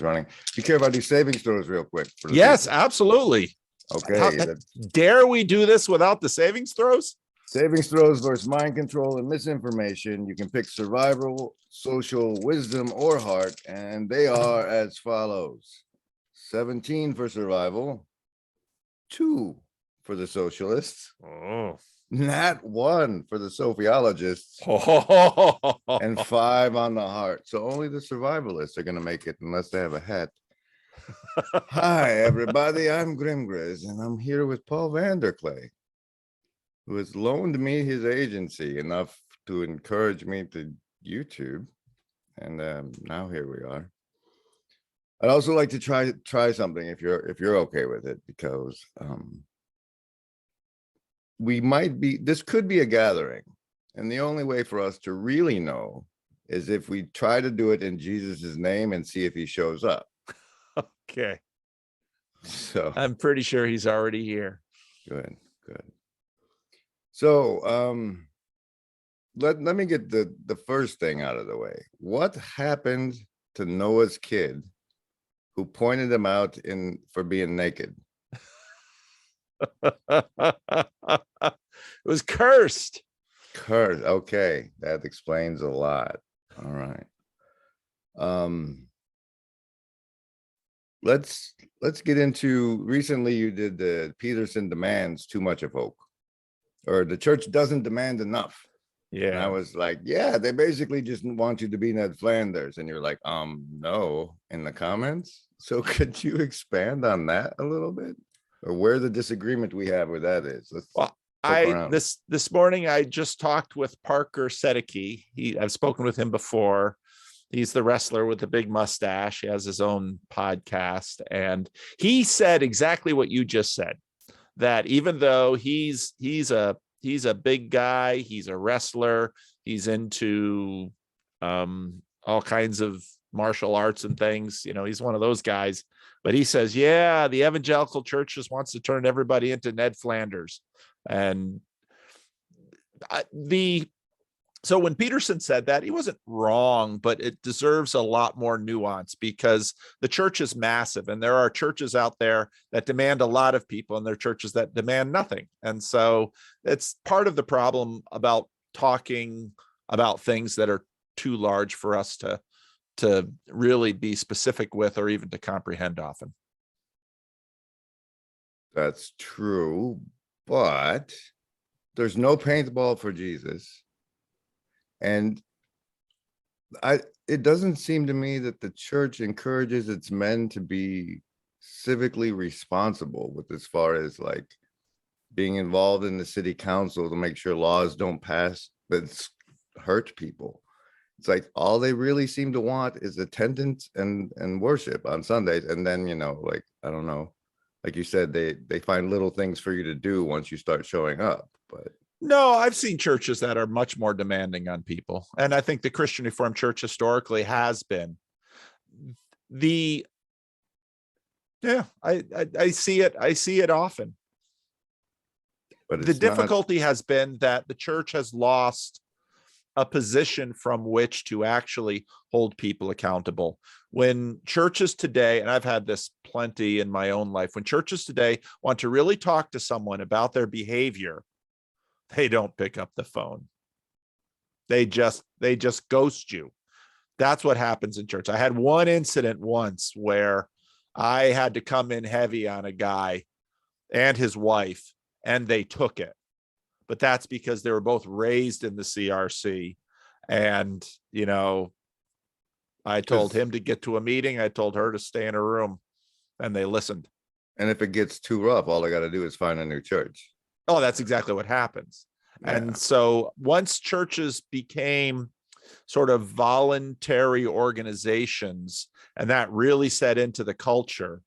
running. Be careful, I do savings throws real quick. Yes, absolutely. Okay. Dare we do this without the savings throws? Savings throws versus mind control and misinformation. You can pick survival, social, wisdom, or heart, and they are as follows. 17 for survival, 2 for the socialists, not 1 for the sophiologists, and 5 on the heart. So only the survivalists are going to make it unless they have a hat. Hi, everybody. I'm Griz, and I'm here with Paul Vanderclay, who has loaned me his agency enough to encourage me to YouTube. And now here we are. I'd also like to try something if you're okay with it, because this could be a gathering, and the only way for us to really know is if we try to do it in Jesus's name and see if he shows up. Okay. So I'm pretty sure he's already here. Good. So let me get the first thing out of the way. What happened to Noah's kid who pointed him out for being naked? It was cursed. Okay, that explains a lot. All right. Let's get into, recently you did the Peterson demands too much of hope, or the church doesn't demand enough. Yeah. And I was like, yeah, they basically just want you to be Ned Flanders. And you're like, no, in the comments. So could you expand on that a little bit, or where the disagreement we have with that is? This morning I just talked with Parker Sedeke. I've spoken with him before. He's the wrestler with the big mustache. He has his own podcast, and he said exactly what you just said, that even though he's a big guy, he's a wrestler, he's into all kinds of martial arts and things, he's one of those guys, but he says, yeah, the Evangelical Church just wants to turn everybody into Ned Flanders. And so when Peterson said that, he wasn't wrong, but it deserves a lot more nuance, because the church is massive, and there are churches out there that demand a lot of people, and there are churches that demand nothing. And so it's part of the problem about talking about things that are too large for us to really be specific with, or even to comprehend often. That's true, but there's no paintball for Jesus. And it doesn't seem to me that the church encourages its men to be civically responsible with, as far as like being involved in the city council to make sure laws don't pass that hurt people. It's like all they really seem to want is attendance and worship on Sundays. And then, like, I don't know, like you said, they find little things for you to do once you start showing up. But no, I've seen churches that are much more demanding on people. And I think the Christian Reformed Church historically has been. I see it. I see it often. But the difficulty has been that the church has lost a position from which to actually hold people accountable. When churches today, and I've had this plenty in my own life, when churches today want to really talk to someone about their behavior, they don't pick up the phone. They just ghost you. That's what happens in church. I had one incident once where I had to come in heavy on a guy and his wife, and they took it. But that's because they were both raised in the CRC. And, I told him to get to a meeting. I told her to stay in her room, and they listened. And if it gets too rough, all I got to do is find a new church. Oh, that's exactly what happens. Yeah. And so once churches became sort of voluntary organizations, and that really set into the culture,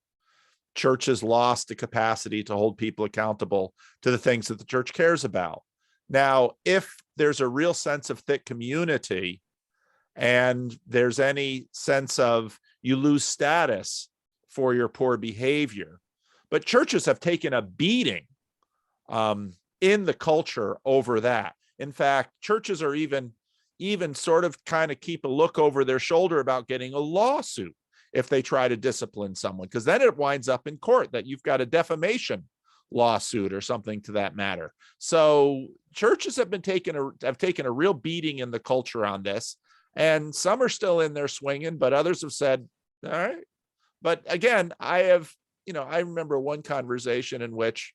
churches lost the capacity to hold people accountable to the things that the church cares about. Now, if there's a real sense of thick community, and there's any sense of you lose status for your poor behavior, but churches have taken a beating in the culture over that. In fact, churches are even sort of kind of keep a look over their shoulder about getting a lawsuit if they try to discipline someone, because then it winds up in court that you've got a defamation lawsuit or something to that matter. So churches have taken a real beating in the culture on this, and some are still in there swinging, but others have said, all right. But again, I remember one conversation in which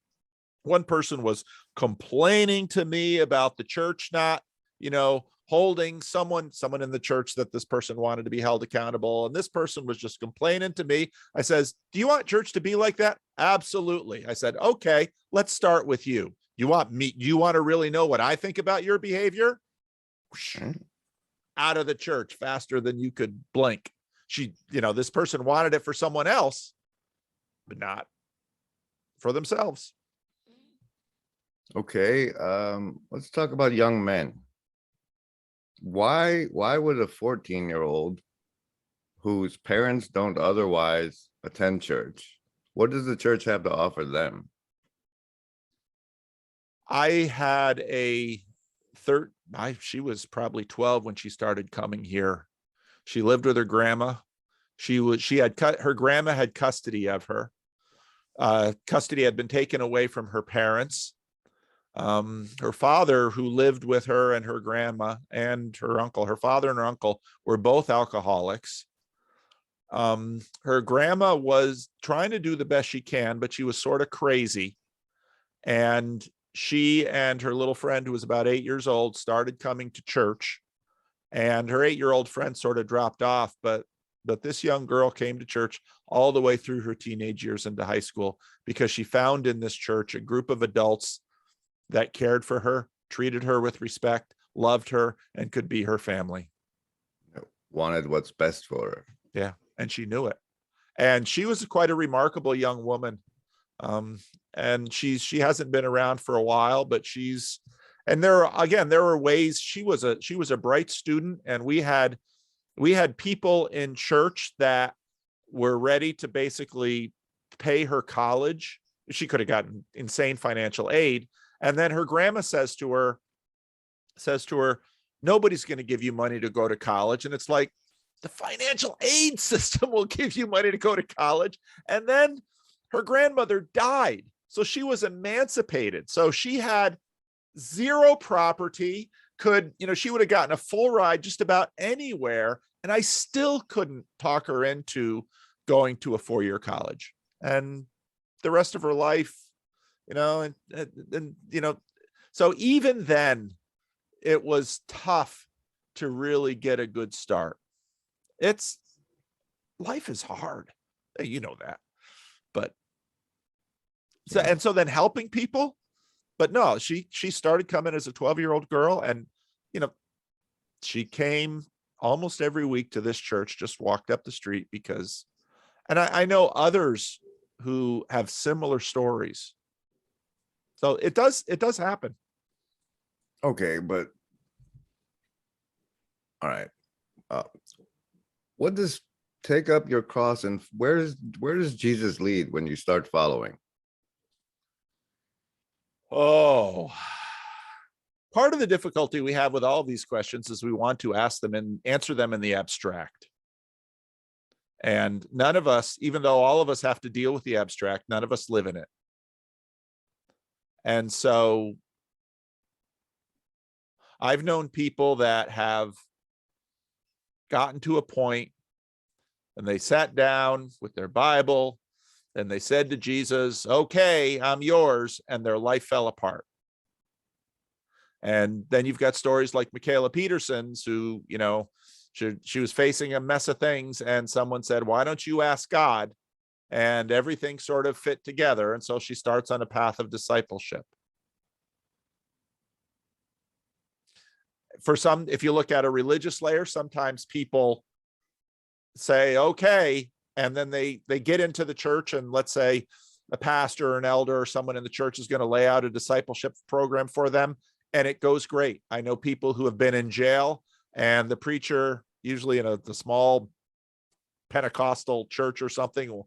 one person was complaining to me about the church not, holding someone in the church that this person wanted to be held accountable. And this person was just complaining to me. I says, do you want church to be like that? Absolutely. I said, okay, let's start with you. You want to really know what I think about your behavior? Out of the church faster than you could blink. This person wanted it for someone else, but not for themselves. Okay. Let's talk about young men. Why would a 14-year-old whose parents don't otherwise attend church, what does the church have to offer them? I had she was probably 12 when she started coming here. She lived with her grandma. Her grandma had custody of her. Custody had been taken away from her parents. Her father, who lived with her and her grandma and her uncle, her father and her uncle were both alcoholics. Her grandma was trying to do the best she can, but she was sort of crazy. And she and her little friend, who was about 8 years old, started coming to church, and her 8-year-old friend sort of dropped off, but this young girl came to church all the way through her teenage years into high school, because she found in this church a group of adults that cared for her, treated her with respect, loved her, and could be her family. Wanted what's best for her. Yeah, and she knew it. And she was quite a remarkable young woman. And she hasn't been around for a while, but there were ways. She was a bright student, and we had people in church that were ready to basically pay her college. She could have gotten insane financial aid. And then her grandma says to her, nobody's going to give you money to go to college. And it's like, the financial aid system will give you money to go to college. And then her grandmother died. So she was emancipated. So she had zero property, she would have gotten a full ride just about anywhere. And I still couldn't talk her into going to a 4-year college. And the rest of her life, so even then it was tough to really get a good start. Life is hard. You know that. But so then helping people, but no, she started coming as a 12-year-old girl, and, she came almost every week to this church, just walked up the street because, and I know others who have similar stories. So it does happen. Okay, but all right. What does take up your cross, and where does Jesus lead when you start following? Oh, part of the difficulty we have with all these questions is we want to ask them and answer them in the abstract. And none of us, even though all of us have to deal with the abstract, none of us live in it. And so I've known people that have gotten to a point and they sat down with their Bible and they said to Jesus, okay, I'm yours, and their life fell apart. And then you've got stories like Michaela Peterson's, who, she was facing a mess of things, and someone said, why don't you ask God? And everything sort of fit together. And so she starts on a path of discipleship. For some, if you look at a religious layer, sometimes people say, okay, and then they get into the church, and let's say a pastor or an elder or someone in the church is going to lay out a discipleship program for them, and it goes great. I know people who have been in jail, and the preacher, usually in the small Pentecostal church or something,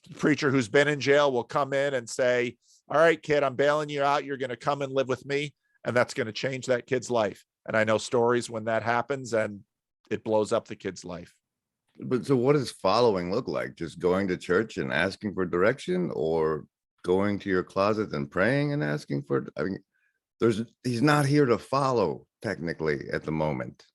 the preacher who's been in jail will come in and say, all right, kid, I'm bailing you out. You're going to come and live with me. And that's going to change that kid's life. And I know stories when that happens and it blows up the kid's life. But so what does following look like? Just going to church and asking for direction, or going to your closet and praying and asking for, I mean, he's not here to follow technically at the moment.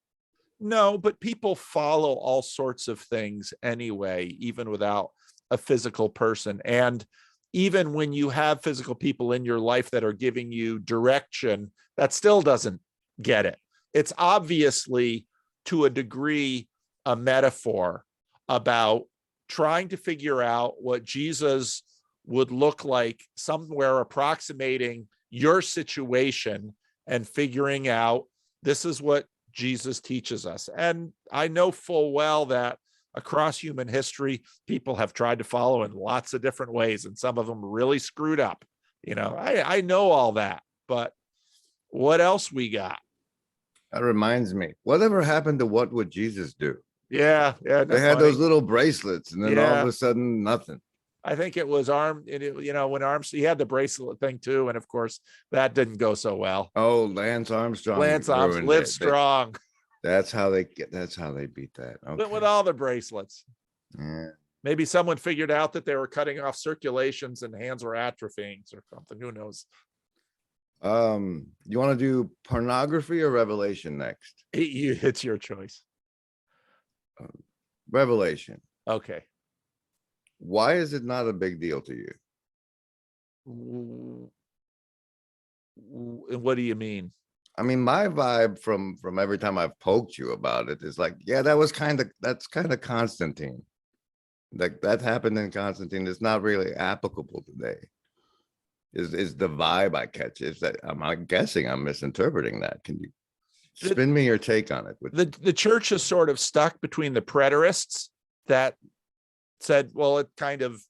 No, but people follow all sorts of things anyway, even without a physical person. And even when you have physical people in your life that are giving you direction, that still doesn't get it. It's obviously, to a degree, a metaphor about trying to figure out what Jesus would look like, somewhere approximating your situation, and figuring out this is what Jesus teaches us. And I know full well that across human history, people have tried to follow in lots of different ways, and some of them really screwed up. I know all that, but what else we got? That reminds me, whatever happened to what would Jesus do? Yeah, They had those little bracelets, and then all of Yeah. a sudden, nothing. I think it was when Arms, he had the bracelet thing too. And of course, that didn't go so well. Oh, Lance Armstrong. Lance Armstrong, live strong. That's how they beat that. Went with Okay. all the bracelets. Yeah. Maybe someone figured out that they were cutting off circulations and hands were atrophying or something. Who knows? You want to do pornography or Revelation next? It's your choice. Revelation. Okay. Why is it not a big deal to you? What do you mean? I mean, my vibe from every time I've poked you about it is like, yeah, that's kind of Constantine. Like that happened in Constantine. It's not really applicable today. Is the vibe I catch? Is that I'm guessing I'm misinterpreting that? Can you spin me your take on it? The church is sort of stuck between the preterists that said, well, it kind of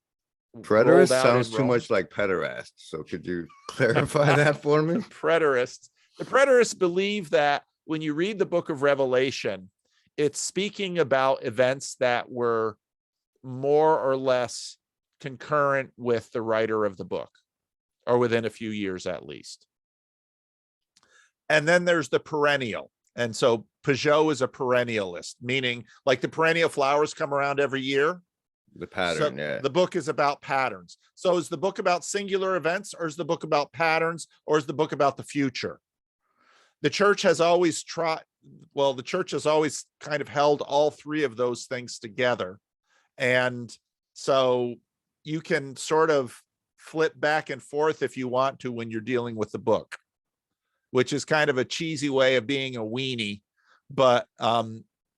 Preterist sounds too much like pederast. So could you clarify that for me? Preterists. The preterists believe that when you read the book of Revelation, it's speaking about events that were more or less concurrent with the writer of the book, or within a few years at least. And then there's the perennial. And so Peugeot is a perennialist, meaning like the perennial flowers come around every year. The pattern, So yeah. the book is about patterns. So is the book about singular events, or is the book about patterns, or is the book about the future? The church has always the church has always kind of held all three of those things together. And so you can sort of flip back and forth if you want to when you're dealing with the book, which is kind of a cheesy way of being a weenie. But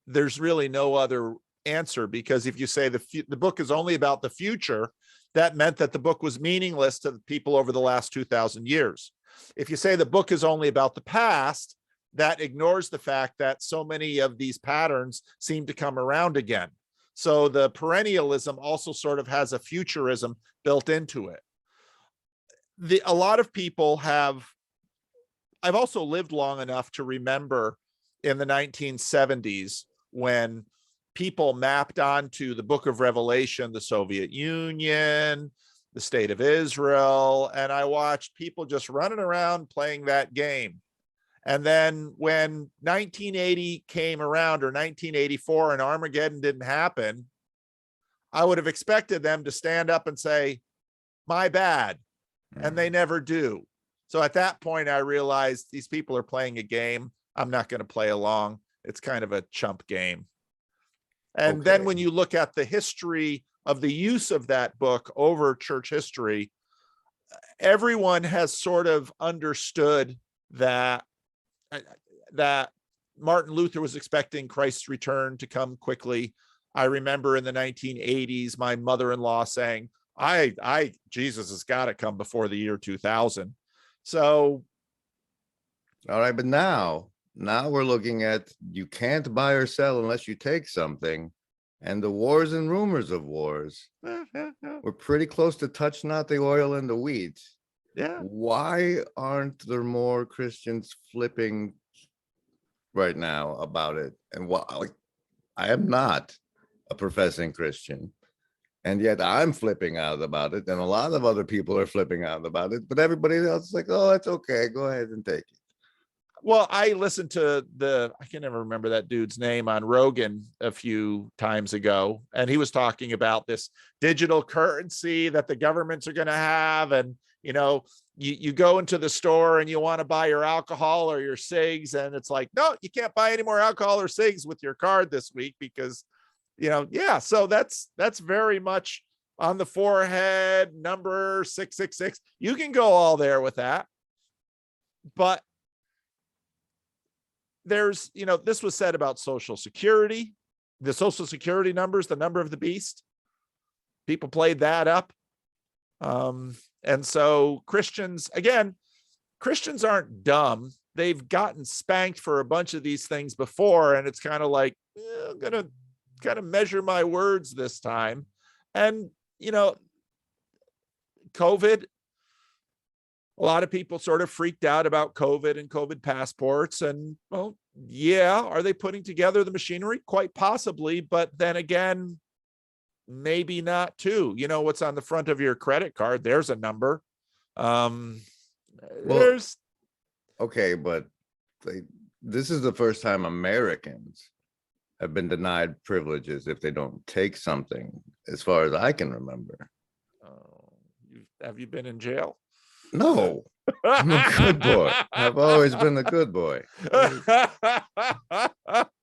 there's really no other answer, because if you say the book is only about the future, that meant that the book was meaningless to the people over the last 2,000 years. If you say the book is only about the past, that ignores the fact that so many of these patterns seem to come around again. So the perennialism also sort of has a futurism built into it. A lot of people I've also lived long enough to remember in the 1970s when people mapped onto the book of Revelation, the Soviet Union, the state of Israel, and I watched people just running around playing that game. And then when 1980 came around, or 1984, and Armageddon didn't happen, I would have expected them to stand up and say, my bad. And they never do. So at that point, I realized these people are playing a game. I'm not going to play along. It's kind of a chump game. And then when you look at the history of the use of that book over church history, everyone has sort of understood that Martin Luther was expecting Christ's return to come quickly. I remember in the 1980s, my mother-in-law saying, Jesus has got to come before the year 2000. So. All right. But now we're looking at, you can't buy or sell unless you take something. And the wars and rumors of wars, we're pretty close to touch not the oil and the wheat. Yeah. Why aren't there more Christians flipping right now about it? And why? Like, I am not a professing Christian, and yet I'm flipping out about it, and a lot of other people are flipping out about it, but everybody else is like, oh, that's okay, go ahead and take it. Well, I listened to I can never remember that dude's name on Rogan a few times ago, and he was talking about this digital currency that the governments are going to have. And, you go into the store and you want to buy your alcohol or your cigs, and it's like, no, you can't buy any more alcohol or cigs with your card this week because, yeah. So that's very much on the forehead, number 666. You can go all there with that. But there's, this was said about Social Security, the Social Security numbers, the number of the beast. People played that up. And so Christians aren't dumb. They've gotten spanked for a bunch of these things before. And it's kind of like, I'm going to kind of measure my words this time. And, COVID, a lot of people sort of freaked out about COVID and COVID passports. And, well, yeah, are they putting together the machinery? Quite possibly. But then again, maybe not too. What's on the front of your credit card? There's a number. Okay, but this is the first time Americans have been denied privileges if they don't take something, as far as I can remember. Have you been in jail? No, I'm a good boy. I've always been a good boy.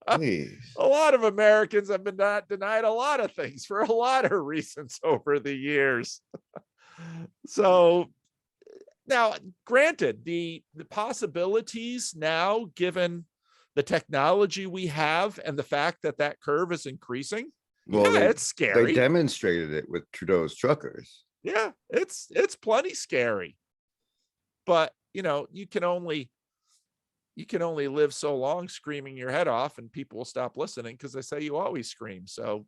Please. A lot of Americans have been denied a lot of things for a lot of reasons over the years. So now, granted, the possibilities now, given the technology we have and the fact that curve is increasing, well, yeah, it's scary. They demonstrated it with Trudeau's truckers. Yeah, it's plenty scary. But, you can only live so long screaming your head off, and people will stop listening because they say you always scream. So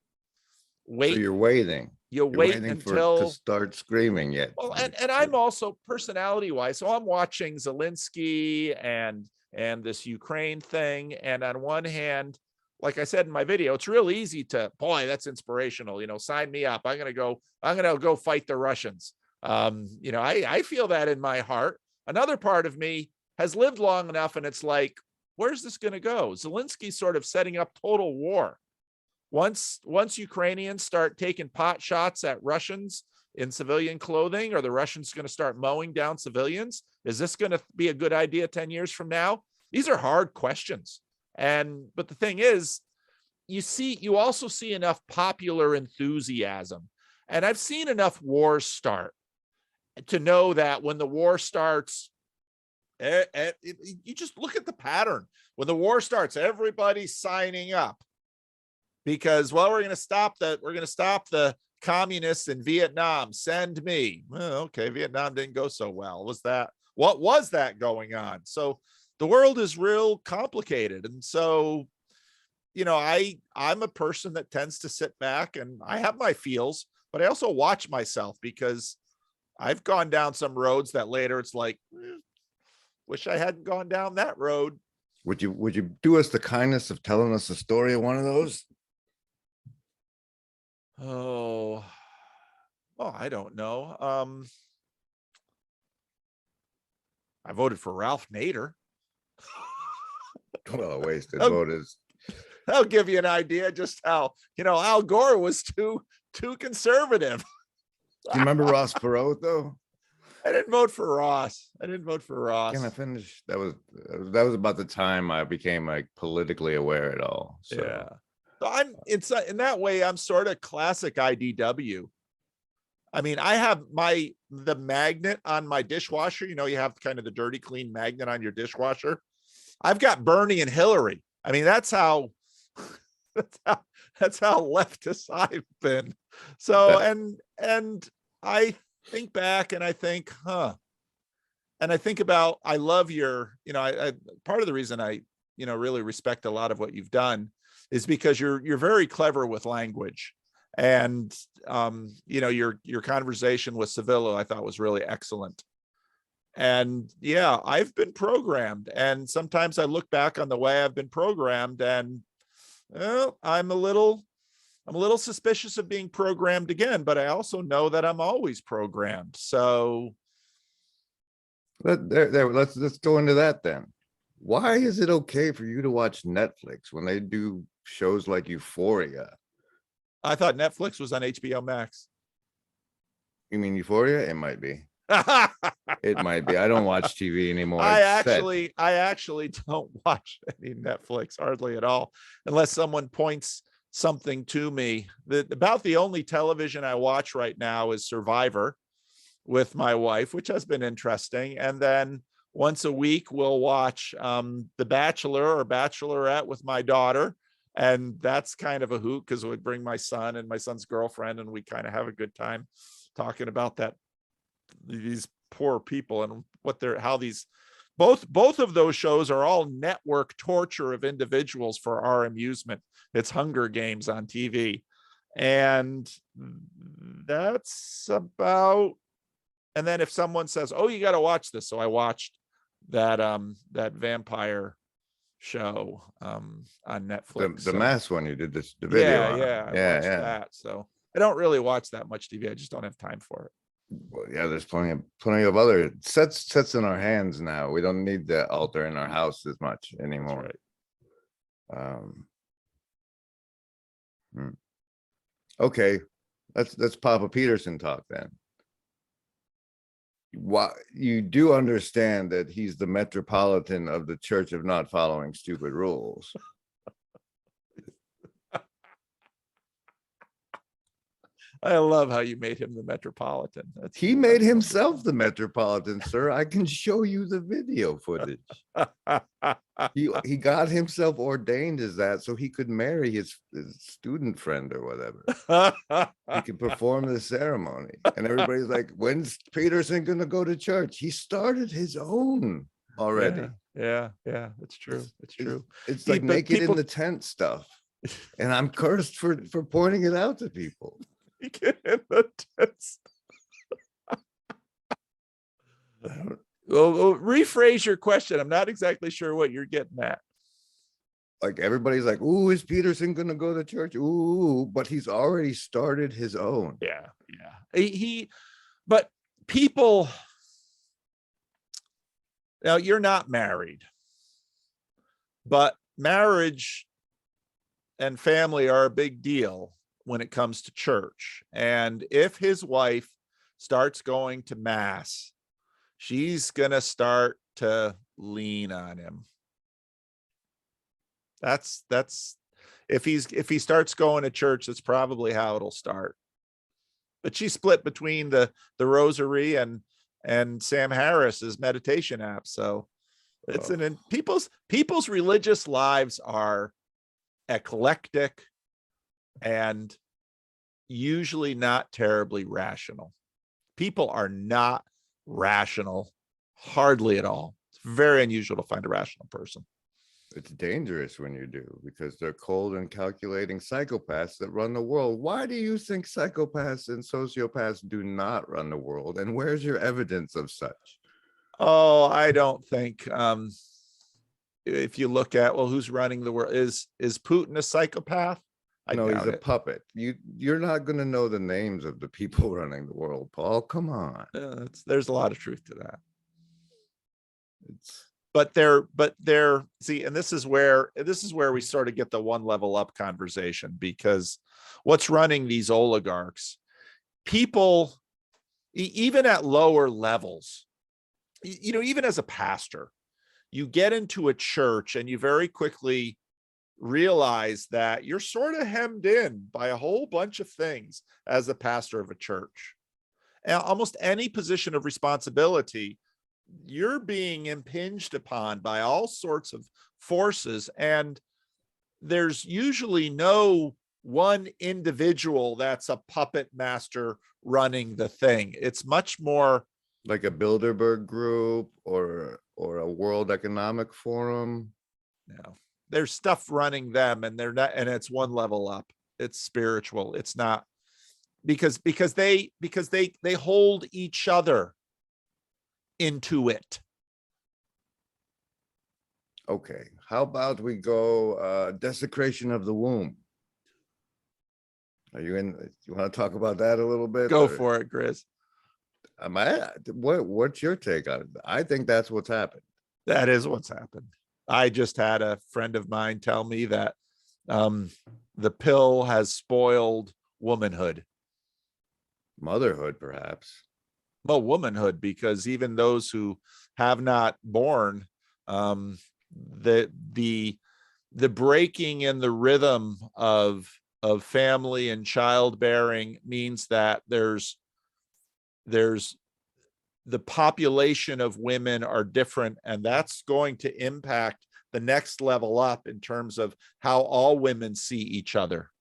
wait. So you're waiting. You're waiting until to start screaming yet. Well, and I'm also personality wise. So I'm watching Zelensky and this Ukraine thing. And on one hand, like I said in my video, it's real easy to, boy, that's inspirational. Sign me up. I'm going to go fight the Russians. I feel that in my heart. Another part of me has lived long enough, and it's like, where's this going to go? Zelensky's sort of setting up total war. Once Ukrainians start taking pot shots at Russians in civilian clothing, are the Russians going to start mowing down civilians? Is this going to be a good idea 10 years from now? These are hard questions. But the thing is, you also see enough popular enthusiasm, and I've seen enough wars start to know that when the war starts, you just look at the pattern. When the war starts, everybody's signing up because, well, we're going to stop the communists in Vietnam. Send me. Well, okay, Vietnam didn't go so well. What was that going on? So the world is real complicated. And so, I'm a person that tends to sit back, and I have my feels, but I also watch myself because I've gone down some roads that later it's like, wish I hadn't gone down that road. Would you do us the kindness of telling us the story of one of those? Oh, well, I don't know. I voted for Ralph Nader. Well, a wasted vote is. That'll give you an idea just how, Al Gore was too conservative. Do you remember Ross Perot though? I didn't vote for Ross. Can I finish? That was about the time I became like politically aware at all. So. Yeah. So it's in that way, I'm sort of classic IDW. I mean, I have the magnet on my dishwasher. You have kind of the dirty, clean magnet on your dishwasher. I've got Bernie and Hillary. I mean, that's how leftist I've been. So, and I think back and I think, and I think about, I love your, part of the reason I, really respect a lot of what you've done is because you're very clever with language. And, your conversation with Civillo, I thought was really excellent. And yeah, I've been programmed. And sometimes I look back on the way I've been programmed and, well, I'm a little suspicious of being programmed again, but I also know that I'm always programmed. So let's go into that then. Why is it okay for you to watch Netflix when they do shows like Euphoria? I thought Netflix was on HBO Max. You mean Euphoria? It might be. It might be. I don't watch TV anymore. I It's actually don't watch any Netflix hardly at all, unless someone points something to me. About the only television I watch right now is Survivor with my wife, which has been interesting. And then once a week, we'll watch The Bachelor or Bachelorette with my daughter. And that's kind of a hoot because it would bring my son and my son's girlfriend, and we kind of have a good time talking about these poor people and how these both of those shows are all network torture of individuals for our amusement. It's Hunger Games on TV. And that's about, and then if someone says, oh, you got to watch this. So I watched that vampire show on Netflix. the mass one you did the video on. I watched that. So I don't really watch that much TV. I just don't have time for it. Well, yeah, there's plenty of other sets in our hands now. We don't need the altar in our house as much anymore. Right. Okay, let's Papa Peterson talk then. Why you do understand that he's the metropolitan of the Church of not following stupid rules. I love how you made him the metropolitan. He made himself the metropolitan, sir. I can show you the video footage. He got himself ordained as that so he could marry his student friend or whatever. He could perform the ceremony. And everybody's like, when's Peterson going to go to church? He started his own already. Yeah, it's true. It's true. It's like naked in the tent stuff. And I'm cursed for pointing it out to people. Get in the test. Well, rephrase your question. I'm not exactly sure what you're getting at. Like everybody's like, ooh, is Peterson gonna go to church? Ooh, but he's already started his own. Yeah. But people, now you're not married, but marriage and family are a big deal when it comes to church. And if his wife starts going to mass, she's gonna start to lean on him. That's if he starts going to church, that's probably how it'll start. But she's split between the rosary and Sam Harris's meditation app. So it's people's religious lives are eclectic and usually not terribly rational. People are not rational, hardly at all. It's very unusual to find a rational person. It's dangerous when you do, because they're cold and calculating psychopaths that run the world. Why do you think psychopaths and sociopaths do not run the world? And where's your evidence of such? Oh, I don't think if you look at, well, who's running the world? Is Putin a psychopath? No, he's a puppet. You're not going to know the names of the people running the world, Paul. Come on. There's a lot of truth to that. But they're see, and this is where we sort of get the one level up conversation, because what's running these oligarchs, people, even at lower levels, even as a pastor, you get into a church and you very quickly realize that you're sort of hemmed in by a whole bunch of things as a pastor of a church. And almost any position of responsibility, you're being impinged upon by all sorts of forces. And there's usually no one individual that's a puppet master running the thing. It's much more like a Bilderberg group or a World Economic Forum. No. There's stuff running them, and they're not, and it's one level up. It's spiritual. It's not because they hold each other into it. Okay, how about we go desecration of the womb? Are you in? You want to talk about that a little bit? Go for it, Griz. What's your take on it? I think that's what's happened. That is what's happened. I just had a friend of mine tell me that the pill has spoiled womanhood. Motherhood, perhaps. Well, womanhood, because even those who have not born, the breaking in the rhythm of family and childbearing means that there's the population of women are different, and that's going to impact the next level up in terms of how all women see each other.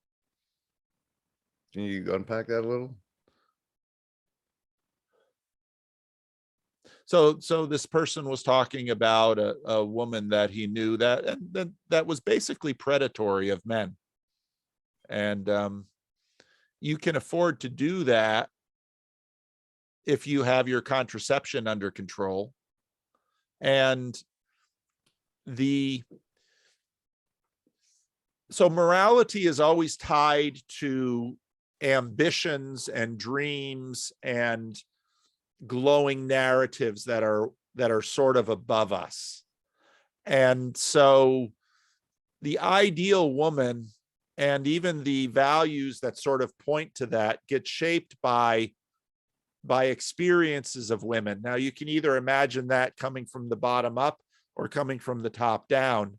Can you unpack that a little? So this person was talking about a woman that he knew that was basically predatory of men. And you can afford to do that if you have your contraception under control. And so morality is always tied to ambitions and dreams and glowing narratives that are sort of above us. And so the ideal woman and even the values that sort of point to that get shaped by experiences of women. Now, you can either imagine that coming from the bottom up or coming from the top down,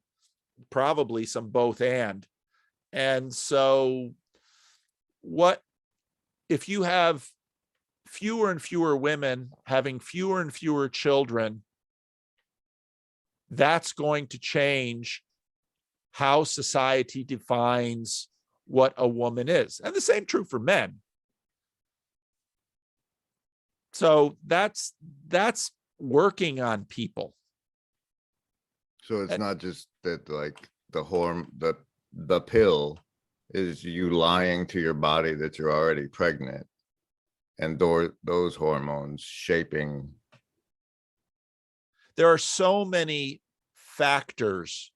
probably some both and. And so what if you have fewer and fewer women having fewer and fewer children? That's going to change how society defines what a woman is. And the same true for men. So that's working on people. So it's not just that, like, the pill is you lying to your body that you're already pregnant, and those hormones shaping. There are so many factors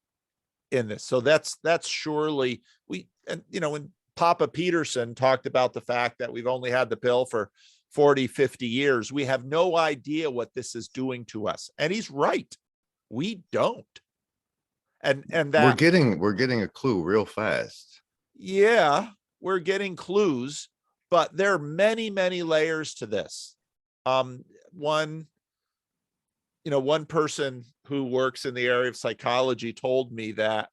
in this. So that's surely when Papa Peterson talked about the fact that we've only had the pill for 40, 50 years, we have no idea what this is doing to us. And he's right. We don't. And that we're getting a clue real fast. Yeah, we're getting clues, but there are many, many layers to this. One person who works in the area of psychology told me that,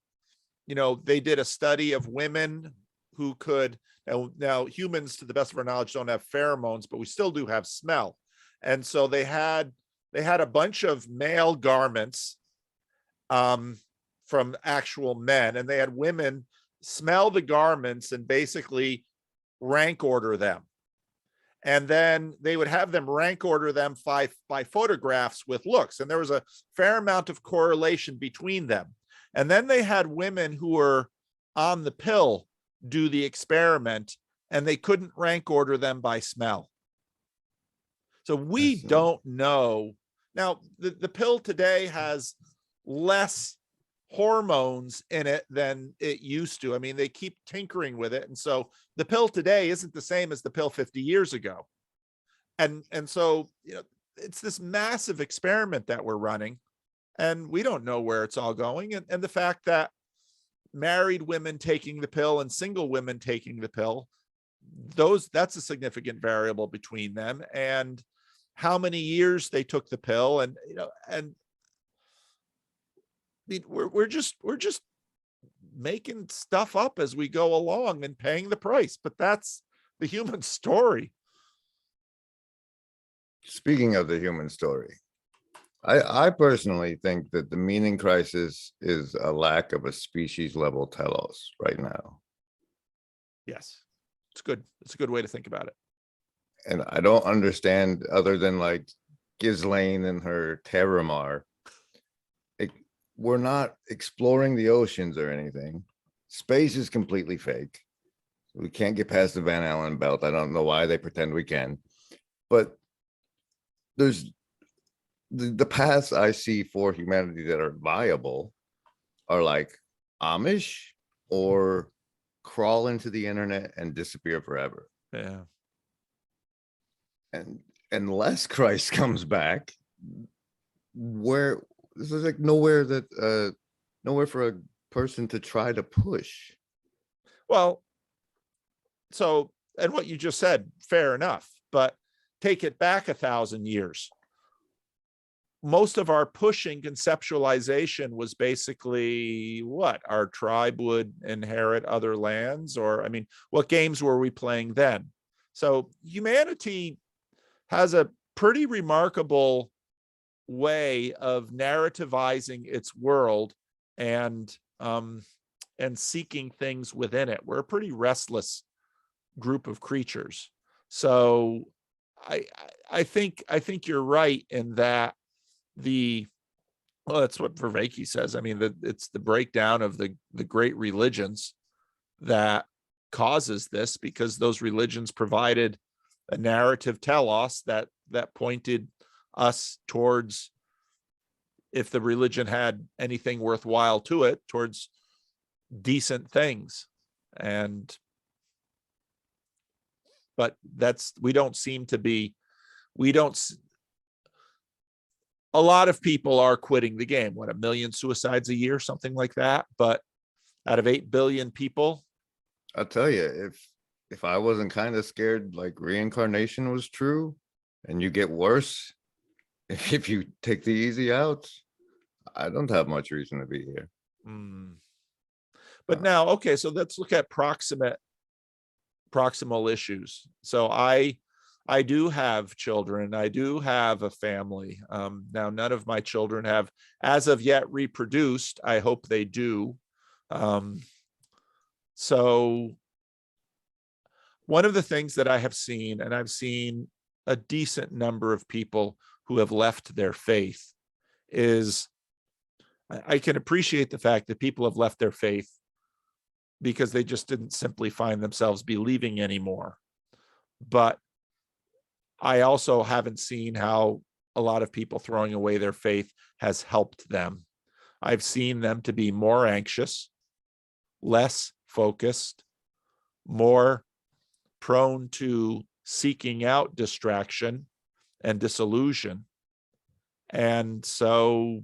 they did a study of women who could, now humans, to the best of our knowledge, don't have pheromones, but we still do have smell. And so they had a bunch of male garments from actual men, and they had women smell the garments and basically rank order them. And then they would have them rank order them by photographs with looks. And there was a fair amount of correlation between them. And then they had women who were on the pill do the experiment, and they couldn't rank order them by smell. So we don't know. Now, the pill today has less hormones in it than it used to. I mean, they keep tinkering with it. And so the pill today isn't the same as the pill 50 years ago. And so, it's this massive experiment that we're running, and we don't know where it's all going. And the fact that married women taking the pill and single women taking the pill, that's a significant variable between them, and how many years they took the pill. And, we're just making stuff up as we go along and paying the price, but that's the human story. Speaking of the human story, I personally think that the meaning crisis is a lack of a species level telos right now. Yes, it's good. It's a good way to think about it. And I don't understand, other than like Ghislaine and her Terramar. We're not exploring the oceans or anything. Space is completely fake. We can't get past the Van Allen belt. I don't know why they pretend we can, but there's the paths I see for humanity that are viable are like Amish or crawl into the internet and disappear forever. Yeah. And unless Christ comes back, there's like nowhere that nowhere for a person to try to push. Well, so, and what you just said, fair enough, but take it back 1,000 years. Most of our pushing conceptualization was basically what our tribe would inherit other lands, or, I mean, what games were we playing then? So humanity has a pretty remarkable way of narrativizing its world and seeking things within it. We're a pretty restless group of creatures. So I think you're right in that well, that's what Vervaeke says. I mean, it's the breakdown of the great religions that causes this, because those religions provided a narrative telos that pointed us towards, if the religion had anything worthwhile to it, towards decent things. But we don't seem to be, a lot of people are quitting the game. What, 1 million suicides a year, something like that? But out of 8 billion people, I'll tell you, if I wasn't kind of scared like reincarnation was true and you get worse if you take the easy outs, I don't have much reason to be here. But now, okay, so let's look at proximal issues. So I do have children. I do have a family. Now, none of my children have, as of yet, reproduced. I hope they do. So one of the things that I have seen, and I've seen a decent number of people who have left their faith, is I can appreciate the fact that people have left their faith because they just didn't simply find themselves believing anymore. But I also haven't seen how a lot of people throwing away their faith has helped them. I've seen them to be more anxious, less focused, more prone to seeking out distraction and disillusion. And so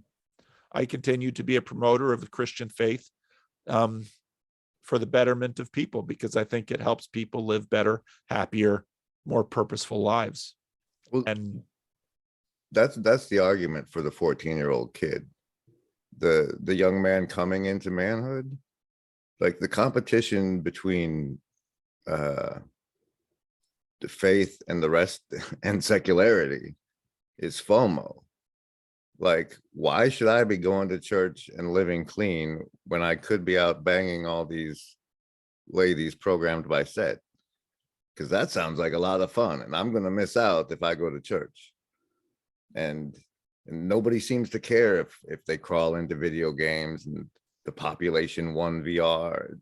I continue to be a promoter of the Christian faith for the betterment of people, because I think it helps people live better, happier, more purposeful lives. Well, and that's the argument for the 14-year-old kid, the young man coming into manhood. Like, the competition between the faith and the rest and secularity is FOMO. Like, why should I be going to church and living clean when I could be out banging all these ladies programmed by Set? Because that sounds like a lot of fun, and I'm going to miss out if I go to church. And nobody seems to care if they crawl into video games and the population won VR.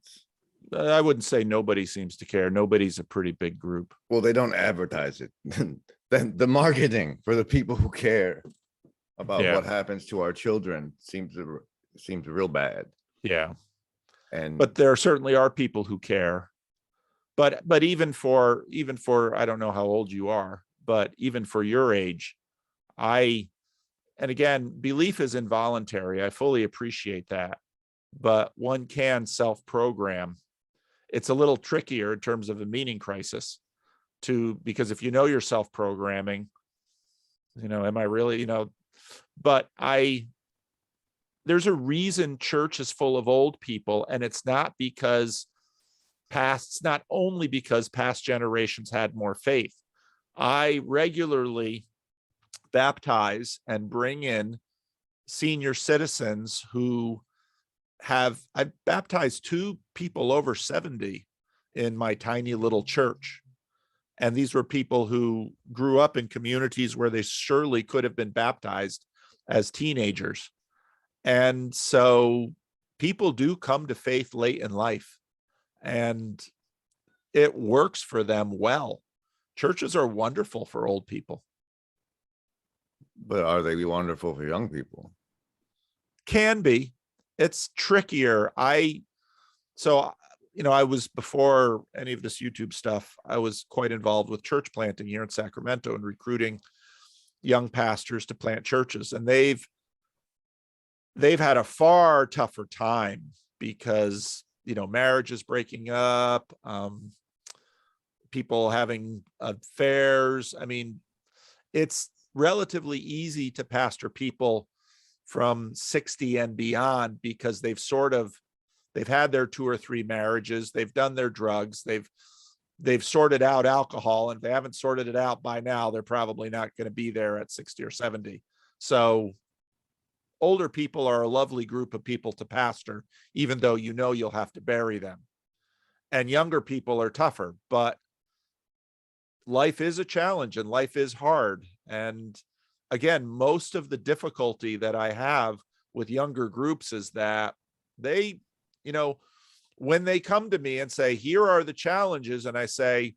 I wouldn't say nobody seems to care. Nobody's a pretty big group. Well, they don't advertise it. Then the marketing for the people who care about what happens to our children seems real bad. Yeah. But there certainly are people who care. But even for I don't know how old you are, but even for your age, and again, belief is involuntary. I fully appreciate that, but one can self-program. It's a little trickier in terms of a meaning crisis because if you know you're self-programming, am I really, but there's a reason church is full of old people, and it's not only because past generations had more faith. I regularly baptize and bring in senior citizens who I've baptized 2 people over 70 in my tiny little church. And these were people who grew up in communities where they surely could have been baptized as teenagers. And so people do come to faith late in life, and it works for them well. Churches are wonderful for old people. But are they wonderful for young people? Can be. It's trickier. I was, before any of this YouTube stuff, I was quite involved with church planting here in Sacramento and recruiting young pastors to plant churches. And they've they've had a far tougher time because, marriage is breaking up, people having affairs. I mean, it's relatively easy to pastor people from 60 and beyond because they've had their 2 or 3 marriages, they've done their drugs, they've sorted out alcohol, and if they haven't sorted it out by now, they're probably not going to be there at 60 or 70. So older people are a lovely group of people to pastor, even though you'll have to bury them. And younger people are tougher, but life is a challenge and life is hard. And again, most of the difficulty that I have with younger groups is that they, when they come to me and say, here are the challenges, and I say,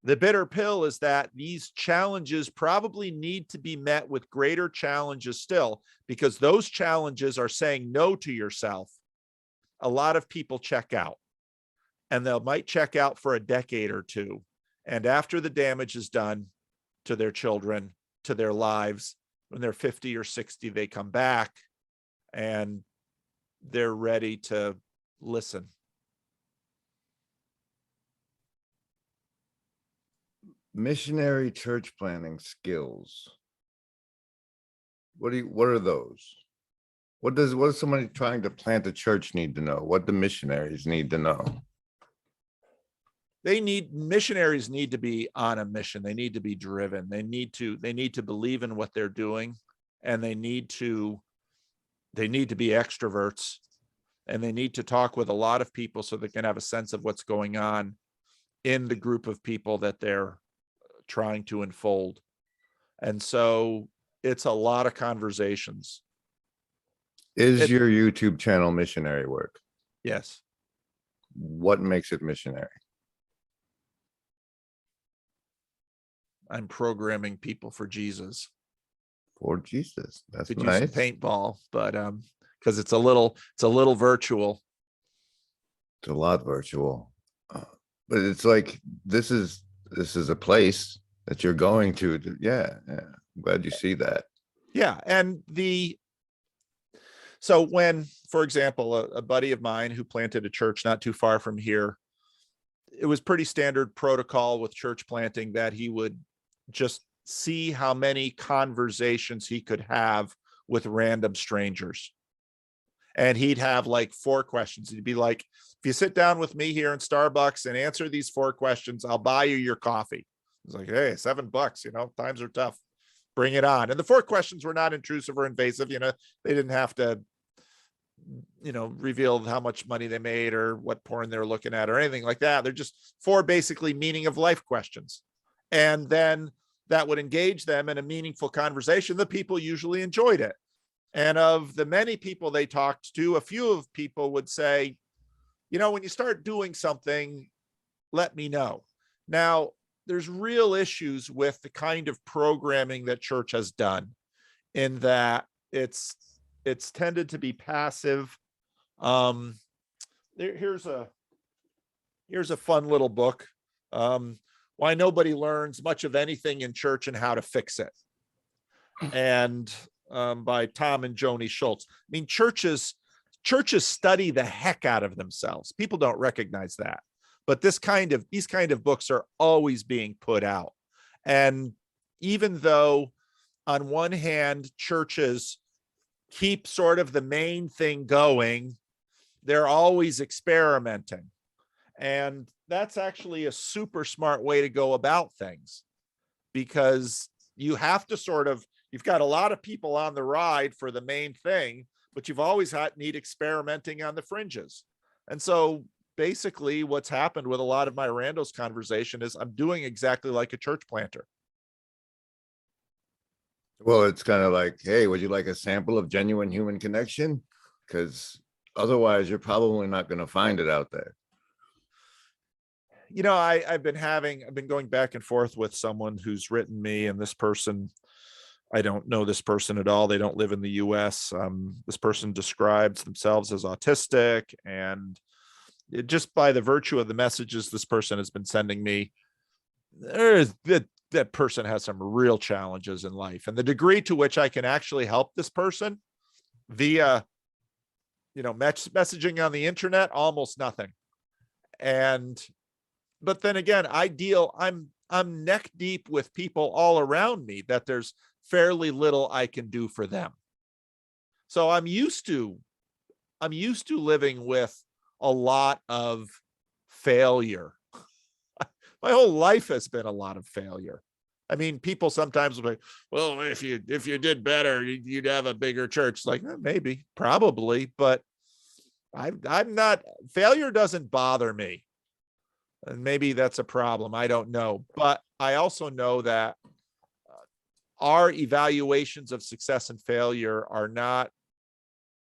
the bitter pill is that these challenges probably need to be met with greater challenges still, because those challenges are saying no to yourself. A lot of people check out, and they might check out for a decade or two. And after the damage is done to their children, to their lives, when they're 50 or 60, they come back and they're ready to listen. Missionary church planning skills. What are those? What does somebody trying to plant a church need to know? What do missionaries need to know? Missionaries need to be on a mission. They need to be driven. They need to believe in what they're doing, and they need to be extroverts, and they need to talk with a lot of people so they can have a sense of what's going on in the group of people that they're trying to unfold. And so it's a lot of conversations. Is your YouTube channel missionary work? Yes. What makes it missionary? I'm programming people for Jesus. For Jesus. That's Could nice. use some paintball, but because it's a little virtual. It's a lot virtual. But it's like this is a place that you're going to. Yeah. I'm glad you see that. Yeah. And so when, for example, a buddy of mine who planted a church not too far from here, it was pretty standard protocol with church planting that he would just see how many conversations he could have with random strangers. And he'd have like 4 questions. He'd be like, if you sit down with me here in Starbucks and answer these 4 questions, I'll buy you your coffee. It's like, hey, $7, times are tough. Bring it on. And the 4 questions were not intrusive or invasive. They didn't have to, reveal how much money they made or what porn they were looking at or anything like that. They're just 4 basically meaning of life questions. And then that would engage them in a meaningful conversation. The people usually enjoyed it. And of the many people they talked to, a few of people would say, when you start doing something, let me know. Now, there's real issues with the kind of programming that church has done, in that it's tended to be passive. Here's a fun little book. Why Nobody Learns Much of Anything in Church and How to Fix It. And by Tom and Joni Schultz. I mean, churches study the heck out of themselves. People don't recognize that, but these kind of books are always being put out. And even though on one hand, churches keep sort of the main thing going, they're always experimenting. And that's actually a super smart way to go about things, because you have to you've got a lot of people on the ride for the main thing, but you've always need experimenting on the fringes. And so basically what's happened with a lot of my randos conversation is I'm doing exactly like a church planter. Well, it's kind of like, hey, would you like a sample of genuine human connection? Because otherwise you're probably not going to find it out there. I've been going back and forth with someone who's written me, and this person, I don't know this person at all. They don't live in the US. This person describes themselves as autistic, and just by the virtue of the messages this person has been sending me, that person has some real challenges in life. And the degree to which I can actually help this person via, messaging on the internet, almost nothing. But then again, I'm neck deep with people all around me that there's fairly little I can do for them. So I'm used to living with a lot of failure. My whole life has been a lot of failure. I mean, people sometimes will be, well, if you did better, you'd have a bigger church. Like, maybe, probably, but I'm not, failure doesn't bother me. And maybe that's a problem. I don't know. But I also know that our evaluations of success and failure are not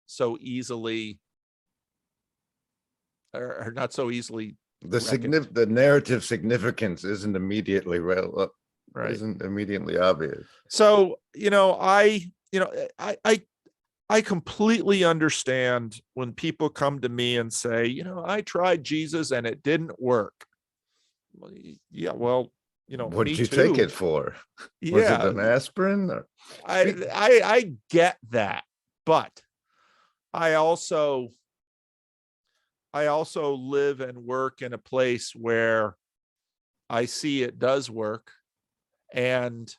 so easily the narrative significance isn't immediately isn't immediately obvious. So, I completely understand when people come to me and say, I tried Jesus and it didn't work. Yeah, well, what did you too. take it for? Yeah. Was it an aspirin? I get that, but I also live and work in a place where I see it does work. And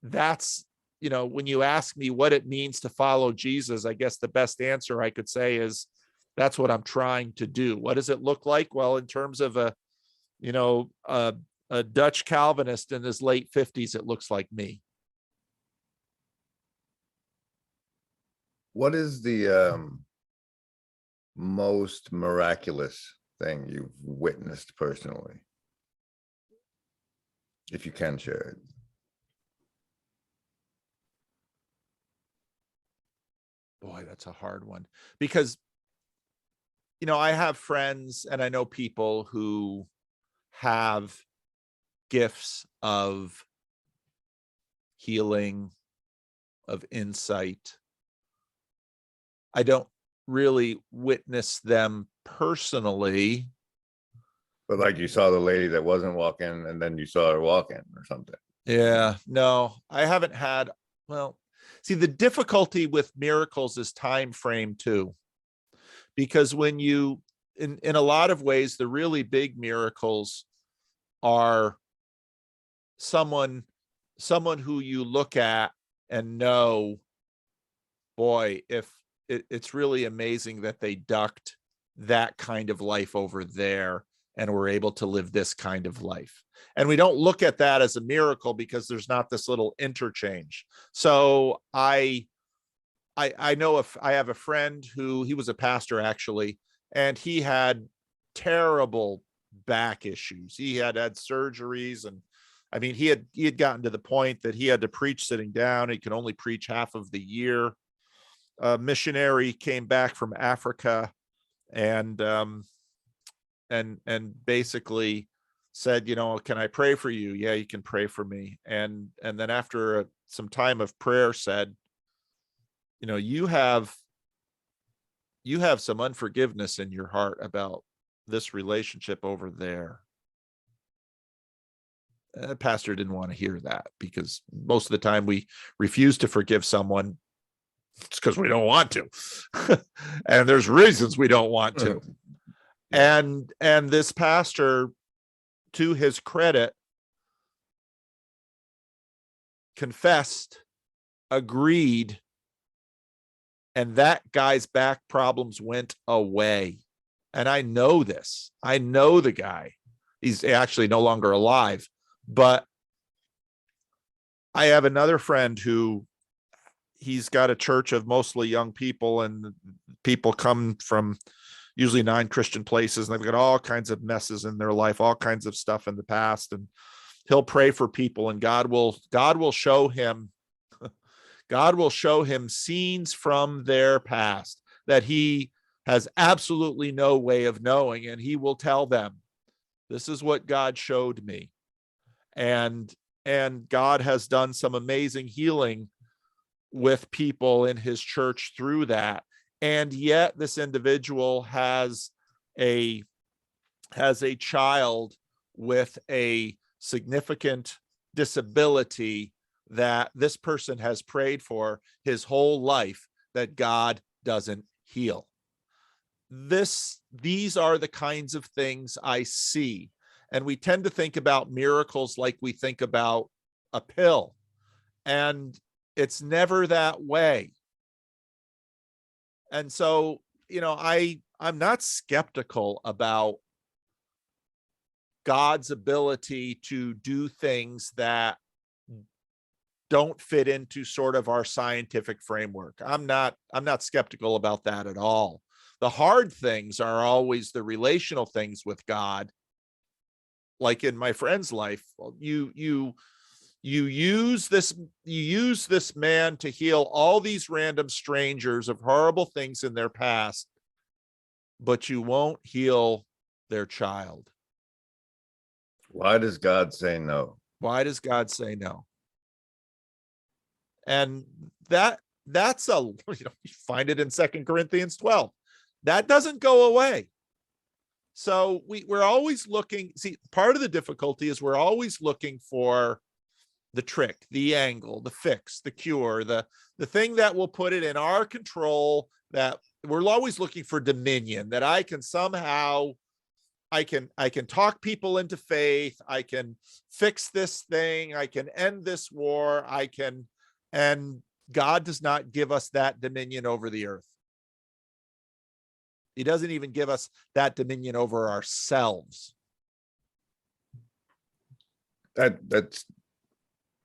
that's, when you ask me what it means to follow Jesus, I guess the best answer I could say is that's what I'm trying to do. What does it look like? Well, in terms of a Dutch Calvinist in his late 50s, it looks like me. What is the most miraculous thing you've witnessed personally, if you can share it? Boy, that's a hard one, because I have friends and I know people who have gifts of healing, of insight. I don't really witness them personally. But like you saw the lady that wasn't walking and then you saw her walking or something. Yeah, no, I haven't had, well, see, the difficulty with miracles is time frame too, because when you, in a lot of ways, the really big miracles are someone who you look at and know, boy, if it's really amazing that they ducked that kind of life over there and were able to live this kind of life. And we don't look at that as a miracle because there's not this little interchange. So I know if I have a friend who, he was a pastor actually, and he had terrible back issues. He had surgeries, and I mean, he had gotten to the point that he had to preach sitting down. He could only preach half of the year. A missionary came back from Africa and basically said, can I pray for you? Yeah, you can pray for me. And then after some time of prayer said, you have some unforgiveness in your heart about this relationship over there. The pastor didn't want to hear that, because most of the time we refuse to forgive someone, it's because we don't want to. And there's reasons we don't want to. And this pastor, to his credit, confessed, agreed, and that guy's back problems went away. And I know this. I know the guy. He's actually no longer alive. But I have another friend who, he's got a church of mostly young people, and people come from usually non-Christian places, and they've got all kinds of messes in their life, all kinds of stuff in the past. And he'll pray for people, and God will show him scenes from their past that he has absolutely no way of knowing. And he will tell them, this is what God showed me. And God has done some amazing healing with people in his church through that. And yet this individual has a child with a significant disability that this person has prayed for his whole life that God doesn't heal. These are the kinds of things I see. And we tend to think about miracles like we think about a pill. And it's never that way. And so, I'm not skeptical about God's ability to do things that don't fit into sort of our scientific framework. I'm not skeptical about that at all. The hard things are always the relational things with God. Like in my friend's life, you use this man to heal all these random strangers of horrible things in their past, but you won't heal their child. Why does God say no? Why does God say no? And that's you find it in 2 Corinthians 12. That doesn't go away. So we're always looking. See, part of the difficulty is we're always looking for the trick, the angle, the fix, the cure, the thing that will put it in our control, that we're always looking for dominion, that I can somehow, I can talk people into faith. I can fix this thing. I can end this war. And God does not give us that dominion over the earth. He doesn't even give us that dominion over ourselves. That's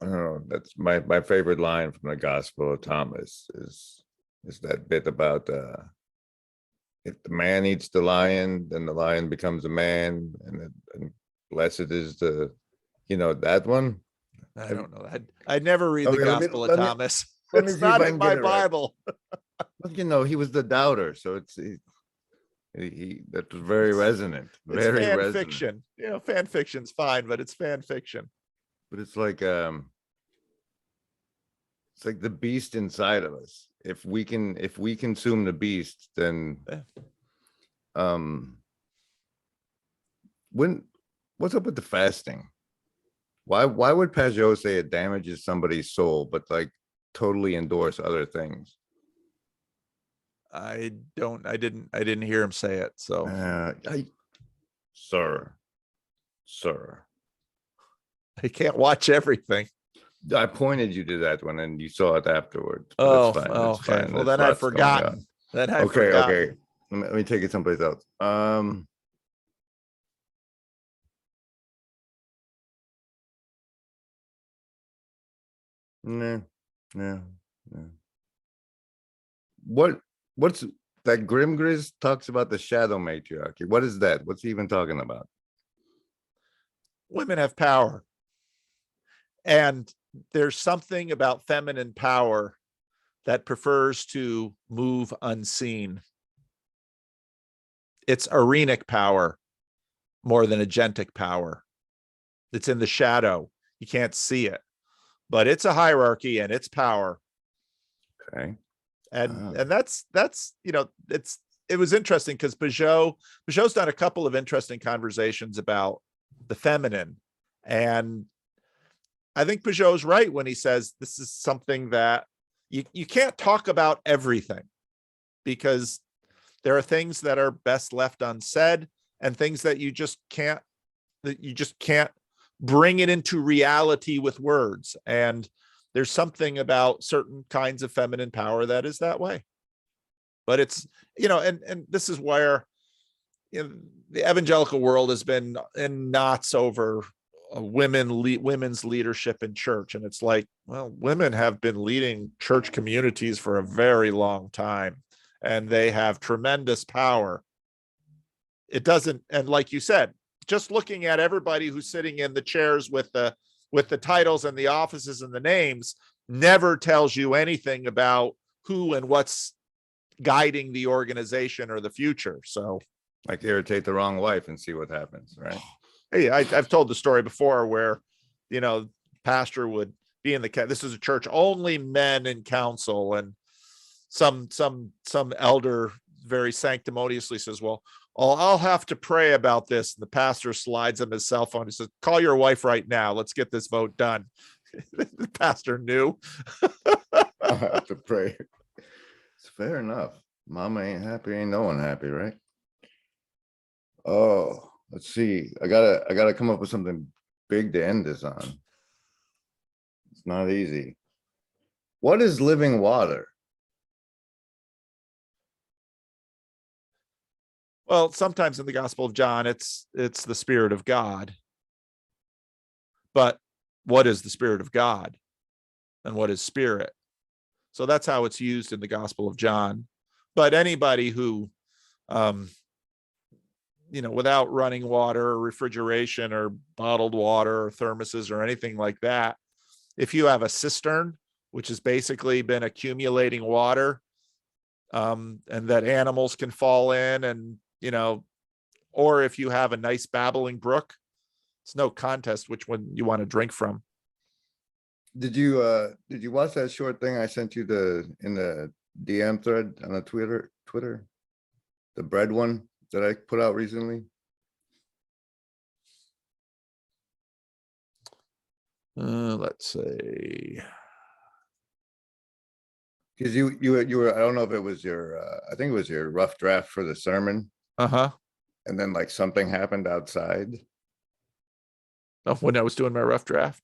I don't know. That's my favorite line from the Gospel of Thomas is that bit about if the man eats the lion, then the lion becomes a man, and blessed is that one. I don't know. I never read the Gospel of Thomas. It's not in my Bible. Well, he was the doubter, so he that was very resonant. Very it's fan resonant. fiction. Fan fiction's fine, but it's fan fiction. But it's like the beast inside of us. If we consume the beast, then what's up with the fasting? Why would Pajot say it damages somebody's soul, but totally endorse other things? I didn't hear him say it. So sir, I can't watch everything. I pointed you to that one and you saw it afterwards. Okay. Well, then I'd forgotten. Okay. Let me take it someplace else. No. What's that? Griz talks about the shadow matriarchy. What is that? What's he even talking about? Women have power. And there's something about feminine power that prefers to move unseen. It's arenic power more than agentic power. It's in the shadow. You can't see it, but it's a hierarchy and it's power. Okay. And that's it was interesting because Pajot's done a couple of interesting conversations about the feminine. And I think Pajot's right when he says this is something that you can't talk about everything, because there are things that are best left unsaid and things that you just can't bring it into reality with words. And there's something about certain kinds of feminine power that is that way. But it's, and this is where the evangelical world has been in knots over women's leadership in church. And it's like, well, women have been leading church communities for a very long time, and they have tremendous power. It doesn't, and like you said, just looking at everybody who's sitting in the chairs with the titles and the offices and the names never tells you anything about who and what's guiding the organization or the future. So irritate the wrong wife and see what happens, right? Hey, I've told the story before where, pastor would be in this is a church, only men in council, and some elder very sanctimoniously says, well, I'll have to pray about this. And the pastor slides him his cell phone. He says, call your wife right now. Let's get this vote done. The pastor knew. I have to pray. It's fair enough. Mama ain't happy, ain't no one happy, right? Oh, let's see. I gotta come up with something big to end this on. It's not easy. What is living water? Well, sometimes in the Gospel of John, it's the Spirit of God. But what is the Spirit of God? And what is spirit? So that's how it's used in the Gospel of John. But anybody who, without running water or refrigeration or bottled water or thermoses or anything like that, if you have a cistern, which has basically been accumulating water, and that animals can fall in, and, or if you have a nice babbling brook, it's no contest which one you want to drink from. Did you watch that short thing I sent you in the DM thread on the Twitter, the bread one that I put out recently? Let's see. Because you were, I don't know if it was your, I think it was your rough draft for the sermon. Uh-huh. And then like something happened outside. Oh, when I was doing my rough draft.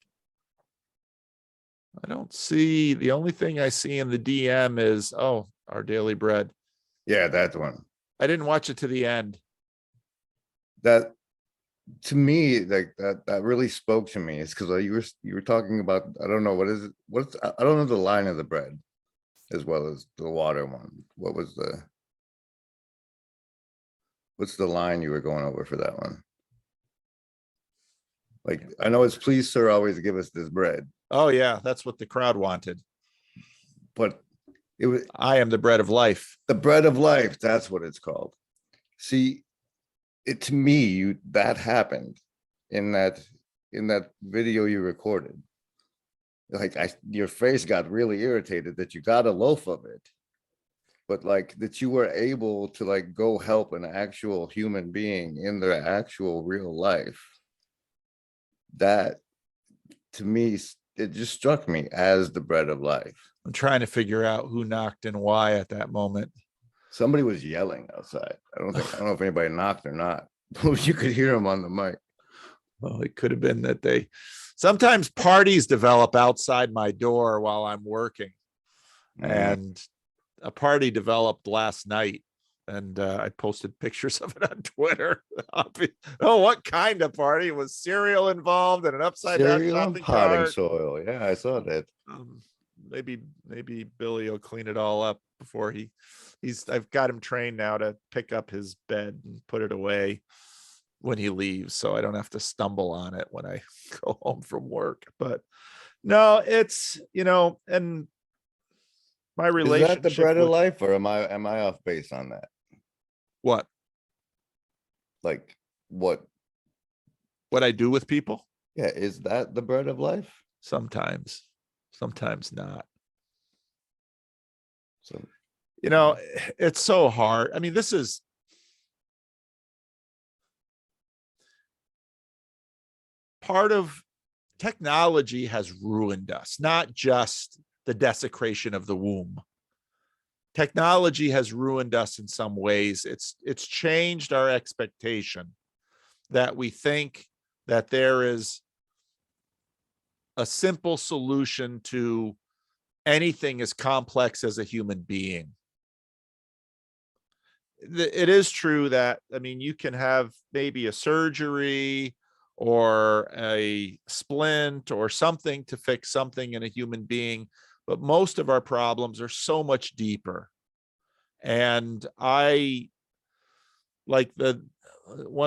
I don't see, the only thing I see in the DM is, our daily bread. Yeah, that one. I didn't watch it to the end. That, to me, like that really spoke to me. It's because you were talking about, I don't know, what is it? I don't know the line of the bread as well as the water one. What's the line you were going over for that one? Like, I know it's please, sir, always give us this bread. Oh yeah, that's what the crowd wanted. But it was, I am the bread of life. The bread of life, that's what it's called. See, it, to me, that happened in that video you recorded. Like, your face got really irritated that you got a loaf of it, but like that you were able to like go help an actual human being in their actual real life. That, to me, it just struck me as the bread of life. I'm trying to figure out who knocked and why at that moment. Somebody was yelling outside. I don't know if anybody knocked or not. You could hear them on the mic. Well, it could have been that sometimes parties develop outside my door while I'm working. And a party developed last night, and I posted pictures of it on Twitter. What kind of party? Was cereal involved and an upside down shopping potting cart? soil. Yeah, I saw that. Maybe Billy will clean it all up before I've got him trained now to pick up his bed and put it away when he leaves, so I don't have to stumble on it when I go home from work. But no, it's, and my relationship. Is that the bread of life, or am I off base on that? What? Like what I do with people? Yeah, is that the bread of life? Sometimes not. So, it's so hard. I mean, this is part of technology has ruined us, not just the desecration of the womb. Technology has ruined us in some ways. It's changed our expectation that we think that there is a simple solution to anything as complex as a human being. It is true that, I mean, you can have maybe a surgery or a splint or something to fix something in a human being, but most of our problems are so much deeper. And one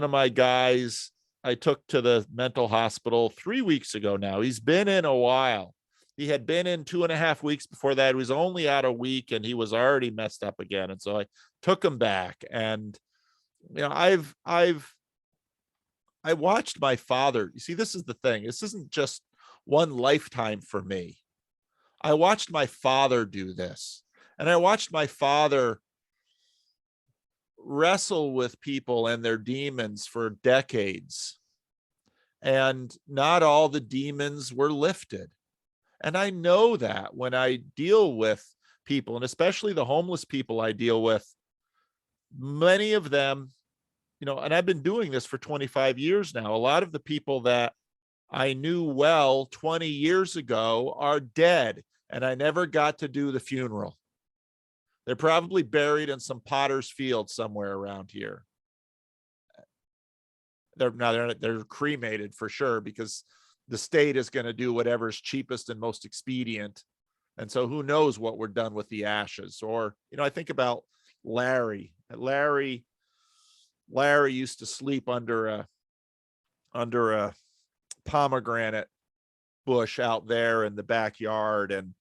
of my guys I took to the mental hospital 3 weeks ago now. He's been in a while. He had been in 2.5 weeks before that. He was only out a week and he was already messed up again. And so I took him back. And, I watched my father. You see, this is the thing. This isn't just one lifetime for me. I watched my father do this. And I watched my father wrestle with people and their demons for decades. And not all the demons were lifted. And I know that when I deal with people, and especially the homeless people I deal with, many of them, and I've been doing this for 25 years now. A lot of the people that I knew well 20 years ago are dead, and I never got to do the funeral. They're probably buried in some potter's field somewhere around here. They're cremated for sure, because the state is going to do whatever's cheapest and most expedient. And so who knows what we're done with the ashes. Or, I think about Larry. Larry used to sleep under a pomegranate bush out there in the backyard, and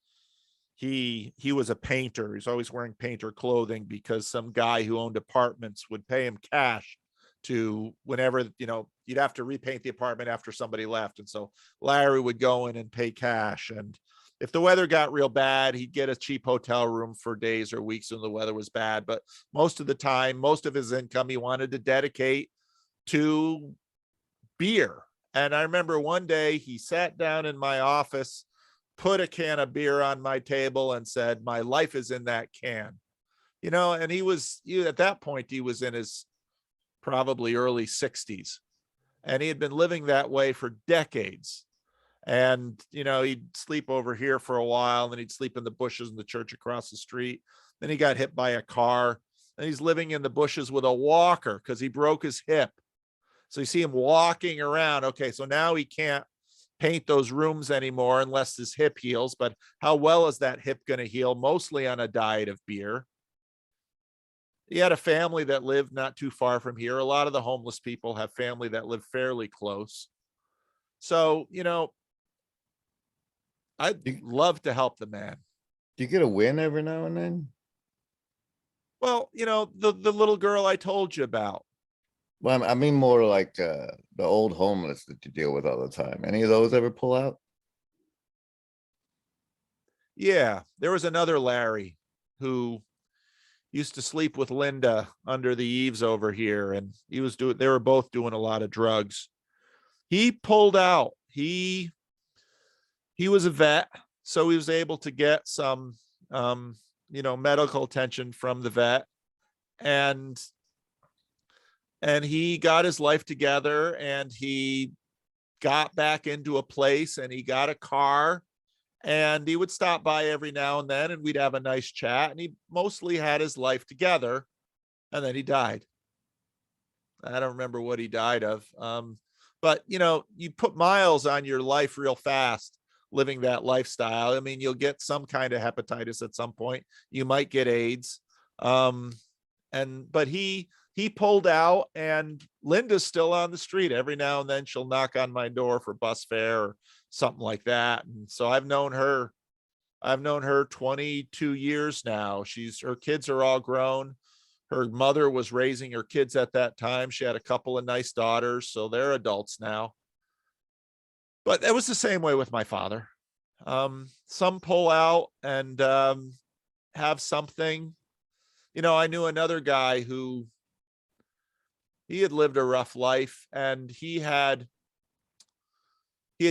he was a painter. He's always wearing painter clothing because some guy who owned apartments would pay him cash to, whenever, you'd have to repaint the apartment after somebody left. And so Larry would go in and pay cash. And if the weather got real bad, he'd get a cheap hotel room for days or weeks when the weather was bad. But most of the time, most of his income he wanted to dedicate to beer. And I remember one day he sat down in my office, put a can of beer on my table, and said, "My life is in that can." And at that point, he was in his probably early 60s. And he had been living that way for decades. And, he'd sleep over here for a while, and then he'd sleep in the bushes in the church across the street. Then he got hit by a car, and he's living in the bushes with a walker because he broke his hip. So you see him walking around. Okay, so now he can't paint those rooms anymore unless his hip heals. But how well is that hip going to heal? Mostly on a diet of beer. He had a family that lived not too far from here. A lot of the homeless people have family that live fairly close. So, I'd love to help the man. Do you get a win every now and then? Well, the little girl I told you about. Well, I mean more like the old homeless that you deal with all the time. Any of those ever pull out? Yeah, there was another Larry who used to sleep with Linda under the eaves over here, and they were both doing a lot of drugs. He pulled out. He was a vet, so he was able to get some medical attention from the vet, and he got his life together, and he got back into a place, and he got a car, and he would stop by every now and then, and we'd have a nice chat, and he mostly had his life together, and then he died. I don't remember what he died of. But you put miles on your life real fast living that lifestyle. I mean, you'll get some kind of hepatitis at some point. You might get AIDS. But he pulled out, and Linda's still on the street. Every now and then she'll knock on my door for bus fare or something like that. And so I've known her 22 years now. Her kids are all grown. Her mother was raising her kids at that time. She had a couple of nice daughters, so they're adults now. But it was the same way with my father. Some pull out and have something. I knew another guy who he had lived a rough life, and he had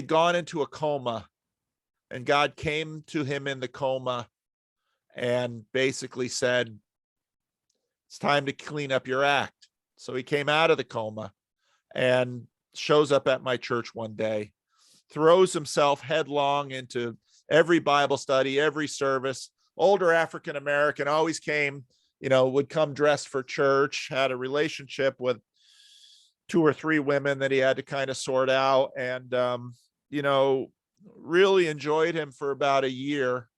gone into a coma, and God came to him in the coma and basically said, "It's time to clean up your act." So he came out of the coma and shows up at my church one day, throws himself headlong into every Bible study, every service. Older African-American, always came, would come dressed for church, had a relationship with 2 or 3 women that he had to kind of sort out, and, really enjoyed him for about a year.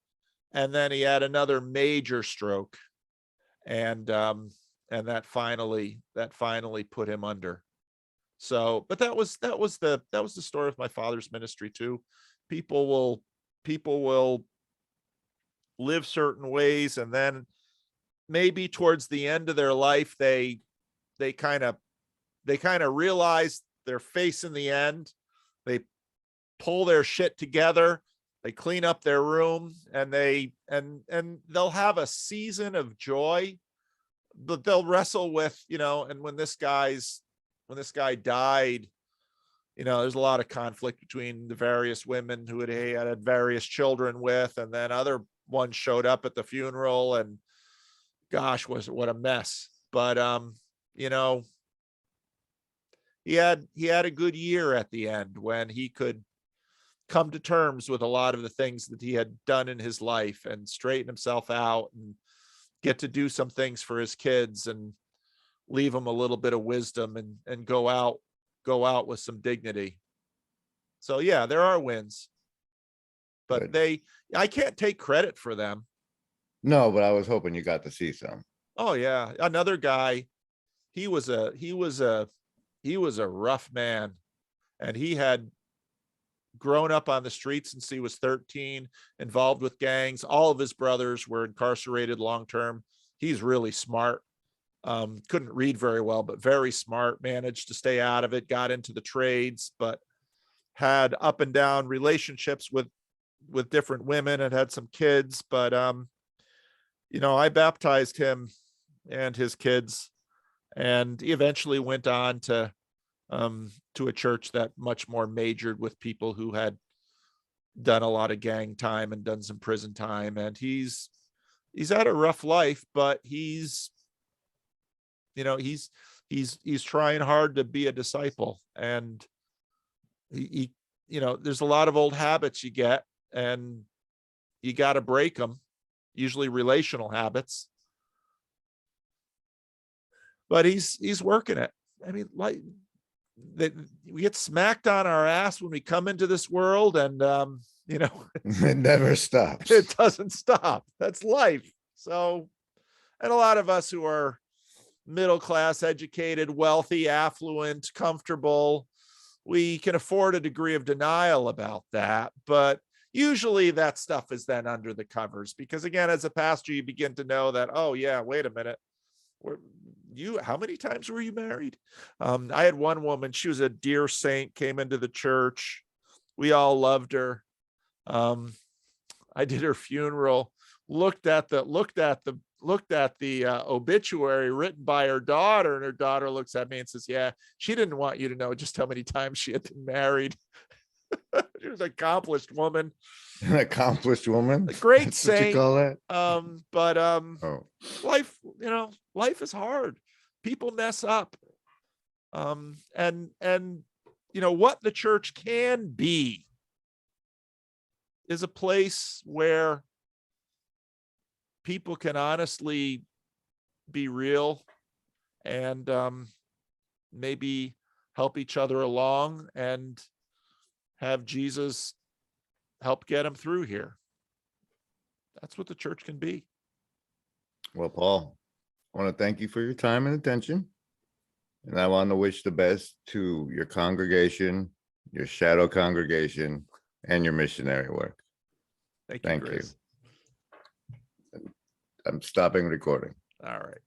And then he had another major stroke, and that finally put him under. So, but that was the story of my father's ministry too. People will live certain ways, and then maybe towards the end of their life, they kind of realize they're facing the end. They pull their shit together, they clean up their room, and they'll have a season of joy, but they'll wrestle with, and when this guy died, there's a lot of conflict between the various women who he had various children with, and then other ones showed up at the funeral, and gosh, what a mess. But he had a good year at the end when he could come to terms with a lot of the things that he had done in his life and straighten himself out and get to do some things for his kids and leave them a little bit of wisdom and go out with some dignity. So yeah, there are wins, but Good. I can't take credit for them. No, but I was hoping you got to see some. Oh yeah. Another guy, he was a rough man, and he had grown up on the streets since he was 13, involved with gangs. All of his brothers were incarcerated long-term. He's really smart. Couldn't read very well, but very smart, managed to stay out of it, got into the trades, but had up and down relationships with different women and had some kids. But, I baptized him and his kids, and he eventually went on to a church that much more majored with people who had done a lot of gang time and done some prison time. And he's had a rough life, but he's trying hard to be a disciple. And he there's a lot of old habits you get, and you got to break them, usually relational habits. But he's working it. I mean, like, that we get smacked on our ass when we come into this world, and It never stops. it doesn't stop. That's life. So, and a lot of us who are middle class, educated, wealthy, affluent, comfortable, we can afford a degree of denial about that. But usually that stuff is then under the covers, because again, as a pastor, you begin to know that, oh yeah, wait a minute, how many times were you married? I had one woman, she was a dear saint, came into the church. We all loved her. I did her funeral, looked at the obituary written by her daughter, and her daughter looks at me and says, yeah, she didn't want you to know just how many times she had been married. She was an accomplished woman. An accomplished woman. A great That's saint. what you call that. Life is hard. People mess up. And what the church can be is a place where people can honestly be real and maybe help each other along and have Jesus help get them through here. That's what the church can be. Well, Paul, I want to thank you for your time and attention. And I want to wish the best to your congregation, your shadow congregation, and your missionary work. Thank you. I'm stopping recording. All right.